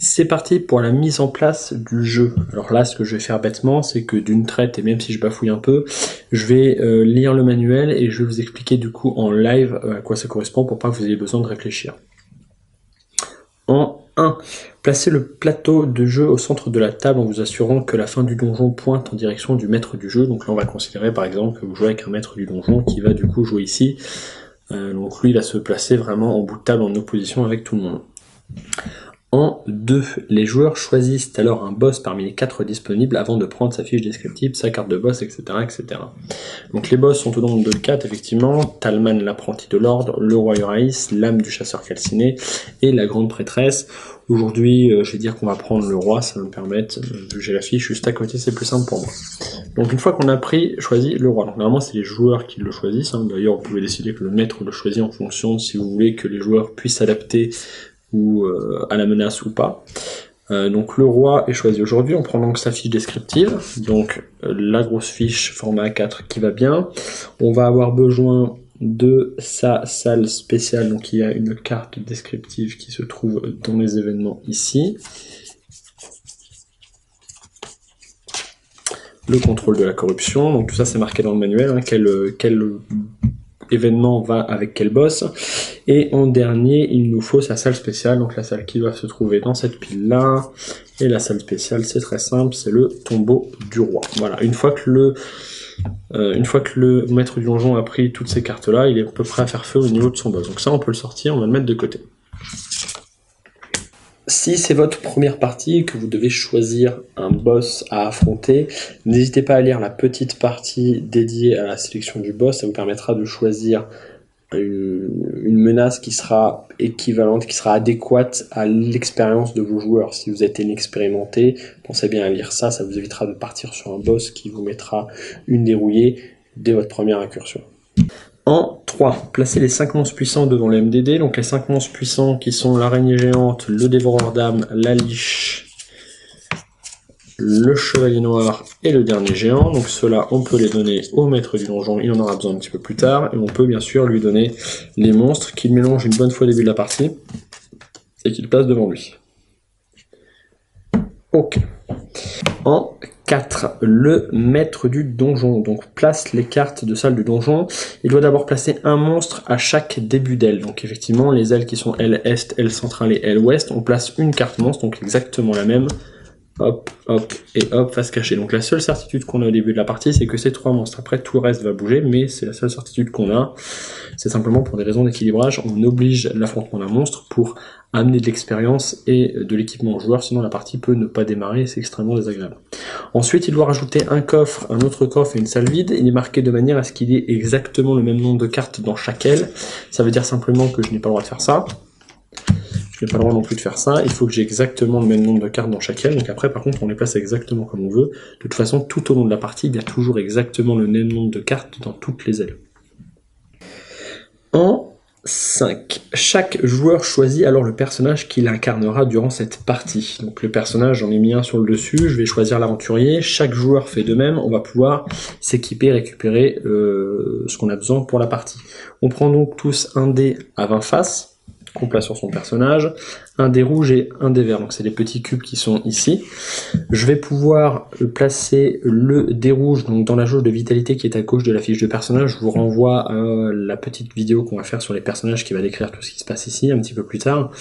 C'est parti pour la mise en place du jeu. Alors là, ce que je vais faire bêtement, c'est que d'une traite, et même si je bafouille un peu, je vais lire le manuel et je vais vous expliquer du coup en live à quoi ça correspond pour pas que vous ayez besoin de réfléchir. En 1, placez le plateau de jeu au centre de la table en vous assurant que la fin du donjon pointe en direction du maître du jeu. Donc là, on va considérer par exemple que vous jouez avec un maître du donjon qui va du coup jouer ici. Donc lui, il va se placer vraiment en bout de table en opposition avec tout le monde. En 2, les joueurs choisissent alors un boss parmi les 4 disponibles avant de prendre sa fiche descriptive, sa carte de boss, etc. etc. Donc les boss sont au nombre de 4, effectivement: Talman, l'apprenti de l'ordre, le roi Uraïs, l'âme du chasseur calciné et la grande prêtresse. Aujourd'hui, je vais dire qu'on va prendre le roi, ça va me permettre, vu que j'ai la fiche juste à côté, c'est plus simple pour moi. Donc une fois qu'on a choisi le roi, donc normalement c'est les joueurs qui le choisissent, hein. D'ailleurs vous pouvez décider que le maître le choisit en fonction si vous voulez que les joueurs puissent s'adapter ou à la menace ou pas. Donc le roi est choisi aujourd'hui, on prend donc sa fiche descriptive, donc la grosse fiche format A4 qui va bien. On va avoir besoin de sa salle spéciale, donc il y a une carte descriptive qui se trouve dans les événements ici. Le contrôle de la corruption, donc tout ça c'est marqué dans le manuel, hein, quel événement va avec quel boss. Et en dernier, il nous faut sa salle spéciale, donc la salle qui va se trouver dans cette pile-là. Et la salle spéciale, c'est très simple, c'est le tombeau du roi. Voilà, une fois que le maître du donjon a pris toutes ces cartes-là, il est à peu près à faire feu au niveau de son boss. Donc ça, on peut le sortir, on va le mettre de côté. Si c'est votre première partie et que vous devez choisir un boss à affronter, n'hésitez pas à lire la petite partie dédiée à la sélection du boss, ça vous permettra de choisir une menace qui sera équivalente, qui sera adéquate à l'expérience de vos joueurs. Si vous êtes inexpérimenté, pensez bien à lire ça, ça vous évitera de partir sur un boss qui vous mettra une dérouillée dès votre première incursion. En 3, placez les 5 monstres puissants devant le MDD, donc les 5 monstres puissants qui sont l'araignée géante, le dévoreur d'âme, la liche, le chevalier noir et le dernier géant. Donc ceux-là, on peut les donner au maître du donjon, il en aura besoin un petit peu plus tard, et on peut bien sûr lui donner les monstres qu'il mélange une bonne fois au début de la partie, et qu'il place devant lui. Ok. En 4, le maître du donjon, donc place les cartes de salle du donjon. Il doit d'abord placer un monstre à chaque début d'aile. Donc effectivement, les ailes qui sont aile est, aile centrale et aile ouest, on place une carte monstre, donc exactement la même. Hop, hop, et hop, face cachée. Donc la seule certitude qu'on a au début de la partie, c'est que ces 3 monstres. Après, tout le reste va bouger, mais c'est la seule certitude qu'on a. C'est simplement pour des raisons d'équilibrage, on oblige l'affrontement d'un monstre pour amener de l'expérience et de l'équipement au joueur, sinon la partie peut ne pas démarrer, c'est extrêmement désagréable. Ensuite, il doit rajouter un coffre, un autre coffre et une salle vide. Il est marqué de manière à ce qu'il y ait exactement le même nombre de cartes dans chaque aile. Ça veut dire simplement que je n'ai pas le droit de faire ça. Je n'ai pas le droit non plus de faire ça, il faut que j'ai exactement le même nombre de cartes dans chaque aile, donc après par contre on les place exactement comme on veut. De toute façon, tout au long de la partie, il y a toujours exactement le même nombre de cartes dans toutes les ailes. En 5, chaque joueur choisit alors le personnage qu'il incarnera durant cette partie. Donc le personnage, j'en ai mis un sur le dessus, je vais choisir l'aventurier, chaque joueur fait de même, on va pouvoir s'équiper, récupérer ce qu'on a besoin pour la partie. On prend donc tous un dé à 20 faces, qu'on place sur son personnage, un dé rouge et un dé vert, donc c'est les petits cubes qui sont ici. Je vais pouvoir placer le dé rouge donc dans la jauge de vitalité qui est à gauche de la fiche de personnage. Je vous renvoie à la petite vidéo qu'on va faire sur les personnages qui va décrire tout ce qui se passe ici un petit peu plus tard. Donc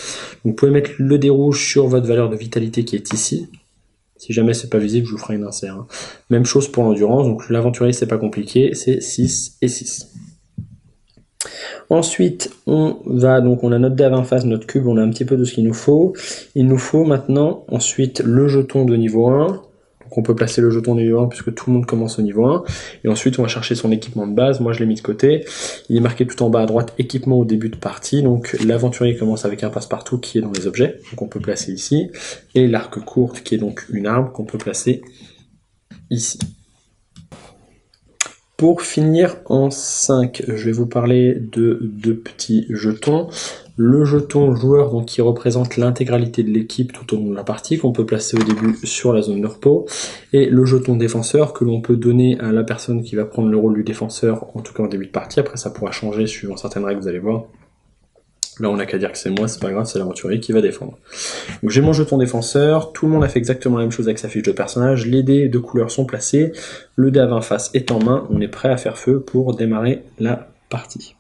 vous pouvez mettre le dé rouge sur votre valeur de vitalité qui est ici. Si jamais c'est pas visible, je vous ferai une insert, hein. Même chose pour l'endurance, donc l'aventurier c'est pas compliqué, c'est 6 et 6. Ensuite, on a notre dé à 20 faces, notre cube, on a un petit peu de ce qu'il nous faut. Il nous faut maintenant, ensuite, le jeton de niveau 1. Donc on peut placer le jeton de niveau 1 puisque tout le monde commence au niveau 1. Et ensuite, on va chercher son équipement de base. Moi, je l'ai mis de côté. Il est marqué tout en bas à droite, équipement au début de partie. Donc l'aventurier commence avec un passe-partout qui est dans les objets, donc on peut placer ici. Et l'arc courte qui est donc une arme qu'on peut placer ici. Pour finir en 5, je vais vous parler de 2 petits jetons. Le jeton joueur donc, qui représente l'intégralité de l'équipe tout au long de la partie, qu'on peut placer au début sur la zone de repos. Et le jeton défenseur que l'on peut donner à la personne qui va prendre le rôle du défenseur, en tout cas en début de partie. Après ça pourra changer suivant certaines règles, vous allez voir. Là, on n'a qu'à dire que c'est moi, c'est pas grave, c'est l'aventurier qui va défendre. Donc j'ai mon jeton défenseur, tout le monde a fait exactement la même chose avec sa fiche de personnage, les dés de couleurs sont placés, le dé à 20 faces est en main, on est prêt à faire feu pour démarrer la partie.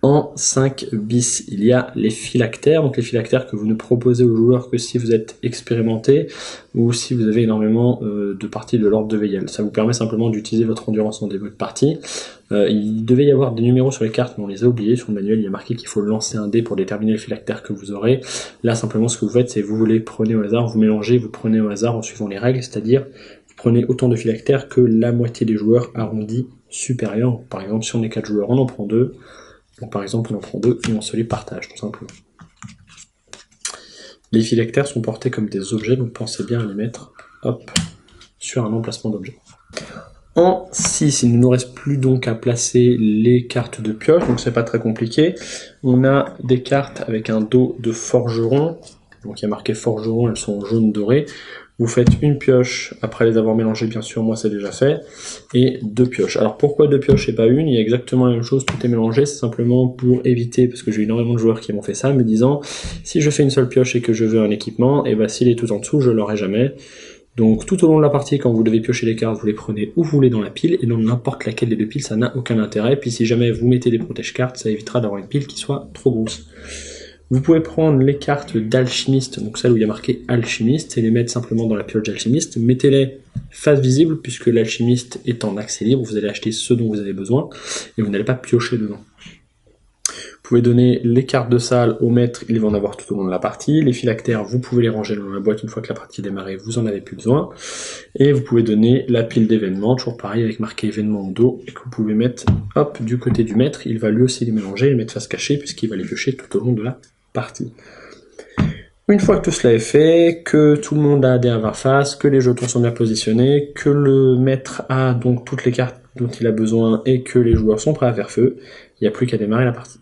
En 5 bis, il y a les phylactères, donc les phylactères que vous ne proposez aux joueurs que si vous êtes expérimenté ou si vous avez énormément de parties de l'ordre de Veyel. Ça vous permet simplement d'utiliser votre endurance en début de partie. Il devait y avoir des numéros sur les cartes, mais on les a oubliés. Sur le manuel, il y a marqué qu'il faut lancer un dé pour déterminer le phylactère que vous aurez. Là, simplement, ce que vous faites, c'est vous les prenez au hasard, vous mélangez, vous prenez au hasard en suivant les règles, c'est-à-dire vous prenez autant de phylactères que la moitié des joueurs arrondis supérieurs. Par exemple, si on est 4 joueurs, on en prend 2. Donc par exemple, on en prend 2 et on se les partage, tout simplement. Les phylactères sont portés comme des objets, donc pensez bien à les mettre, hop, sur un emplacement d'objet. En 6, il ne nous reste plus donc à placer les cartes de pioche, donc c'est pas très compliqué. On a des cartes avec un dos de forgeron, donc il y a marqué forgeron, elles sont jaune doré. Vous faites une pioche, après les avoir mélangées, bien sûr, moi c'est déjà fait, et 2 pioches. Alors pourquoi 2 pioches et pas une? Il y a exactement la même chose, tout est mélangé, c'est simplement pour éviter, parce que j'ai énormément de joueurs qui m'ont fait ça, me disant, si je fais une seule pioche et que je veux un équipement, et bah s'il est tout en dessous, je l'aurai jamais. Donc tout au long de la partie, quand vous devez piocher les cartes, vous les prenez où vous voulez dans la pile, et dans n'importe laquelle des deux piles, ça n'a aucun intérêt, puis si jamais vous mettez des protège-cartes, ça évitera d'avoir une pile qui soit trop grosse. Vous pouvez prendre les cartes d'alchimiste, donc celles où il y a marqué alchimiste, et les mettre simplement dans la pioche d'alchimiste. Mettez-les face visible, puisque l'alchimiste est en accès libre, vous allez acheter ce dont vous avez besoin, et vous n'allez pas piocher dedans. Vous pouvez donner les cartes de salle au maître, il va en avoir tout au long de la partie. Les phylactères, vous pouvez les ranger dans la boîte une fois que la partie est démarrée, vous en avez plus besoin. Et vous pouvez donner la pile d'événements, toujours pareil avec marqué événement au dos, et que vous pouvez mettre, hop, du côté du maître, il va lui aussi les mélanger et les mettre face cachée, puisqu'il va les piocher tout au long de la partie. Une fois que tout cela est fait, que tout le monde a un dé à 20 faces, que les jetons sont bien positionnés, que le maître a donc toutes les cartes dont il a besoin et que les joueurs sont prêts à faire feu, il n'y a plus qu'à démarrer la partie.